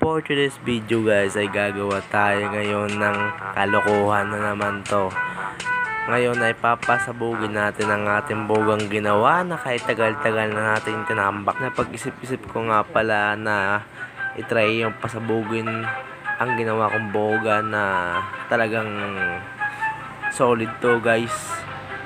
For today's video guys ay gagawa tayo ngayon ng kalokohan na naman to. Ngayon ay papasabugin natin ang ating bogang ginawa na kahit tagal-tagal na natin tinambak. Napag-isip-isip ko nga pala na itry yung pasabugin ang ginawa kong boga na talagang solid to guys.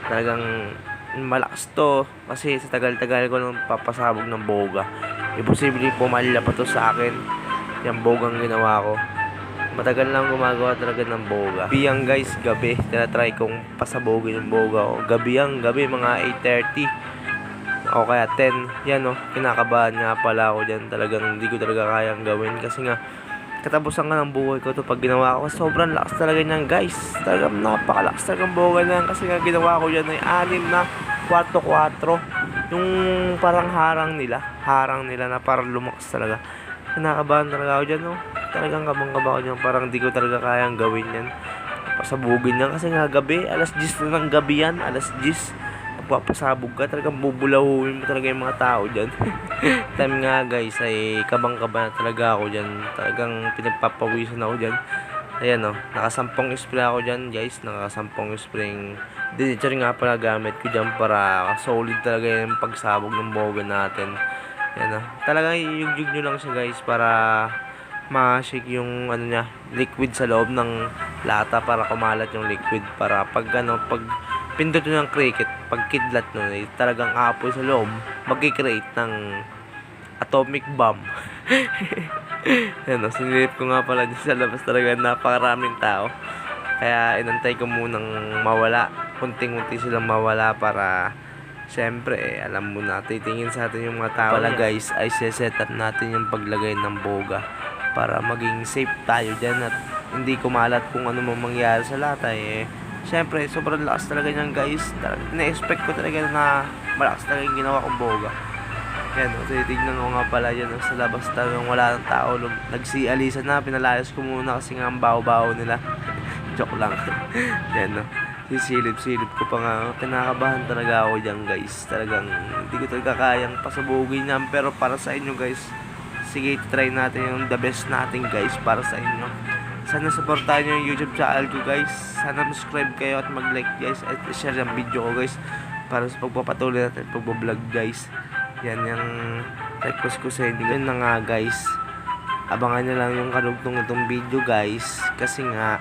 Talagang malakas to kasi sa tagal-tagal ko nang papasabog ng boga. Imposible pumalya pa to sa akin. Yung bogang ginawa ko. Matagal lang gumagawa talaga ng boga. Gabi guys, gabi. Tinatry kong pasabogin yung boga ko. Gabi mga 8:30. O kaya 10. Yan o, kinakabahan nga pala ako dyan. Talagang hindi ko talaga kayang gawin. Kasi nga, katapusan nga ng buhay ko to pag ginawa ko. Sobrang lakas talaga niyan guys. Talagang napakalakas talaga ng boga niyan. Kasi nga ginawa ko dyan ay 6 na 4-4. Yung parang harang nila na parang lumakas talaga. Kinakabahan talaga ako dyan, no? Talagang kabang-kaba ako dyan. Parang di ko talaga kayang gawin yan. Pasabugin yan. Kasi nga gabi, alas 10 na ng gabi yan. Alas 10. Pagpapasabog ka, talagang bubulahuin mo talaga yung mga tao dyan. Time nga guys, ay kabang-kaba na talaga ako dyan. Talagang pinagpapawisan ako dyan. Ayan, no? Nakasampung spray ako dyan, guys. Nakasampung spray. Denaturing nga pala gamit ko dyan para solid talaga yung pagsabog ng boga natin. Yan talagang i-yug nyo lang siya guys para ma-shake yung ano niya, liquid sa loob ng lata para kumalat yung liquid para pag pindot nyo ng cricket, pag kidlat nyo talagang apoy sa loob, mag-create ng atomic bomb. Yan sinilip ko nga pala dyan sa labas, talaga napakaraming tao kaya inantay ko munang mawala, kunting-kunti silang mawala para siyempre, alam mo na, titingin sa atin yung mga tao pala guys, ay set up natin yung paglagay ng boga para maging safe tayo dyan at hindi kumalat kung ano mang mangyari sa lata siyempre, sobrang lakas talaga nyan guys. Na-expect ko talaga na malakas talaga yung ginawa kong boga. Yan, titignan ko nga pala yan sa labas talagang wala ng tao. Nagsialisan na, pinalayas ko muna kasi nga ang baho-baho nila. Joke lang. Yan sisilip-silip ko pa nga. Kinakabahan talaga ako dyan guys. Talagang hindi ko talaga kayang pasabugin yan. Pero para sa inyo guys, sige, try natin yung the best natin guys para sa inyo. Sana supportahan nyo yung YouTube channel ko guys. Sana subscribe kayo at mag-like guys. At share yung video ko guys para sa pagpapatuloy natin pagbablog guys. Yan yung request ko sa inyo. Yan na nga guys. Abangan nyo lang yung karugtong itong video guys. Kasi nga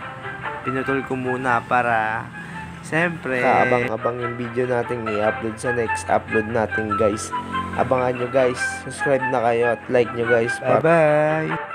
pinutol ko muna para siyempre, kaabang-abang yung video natin i-upload sa next upload natin guys. Abangan nyo guys. Subscribe na kayo at like nyo guys. Bye bye!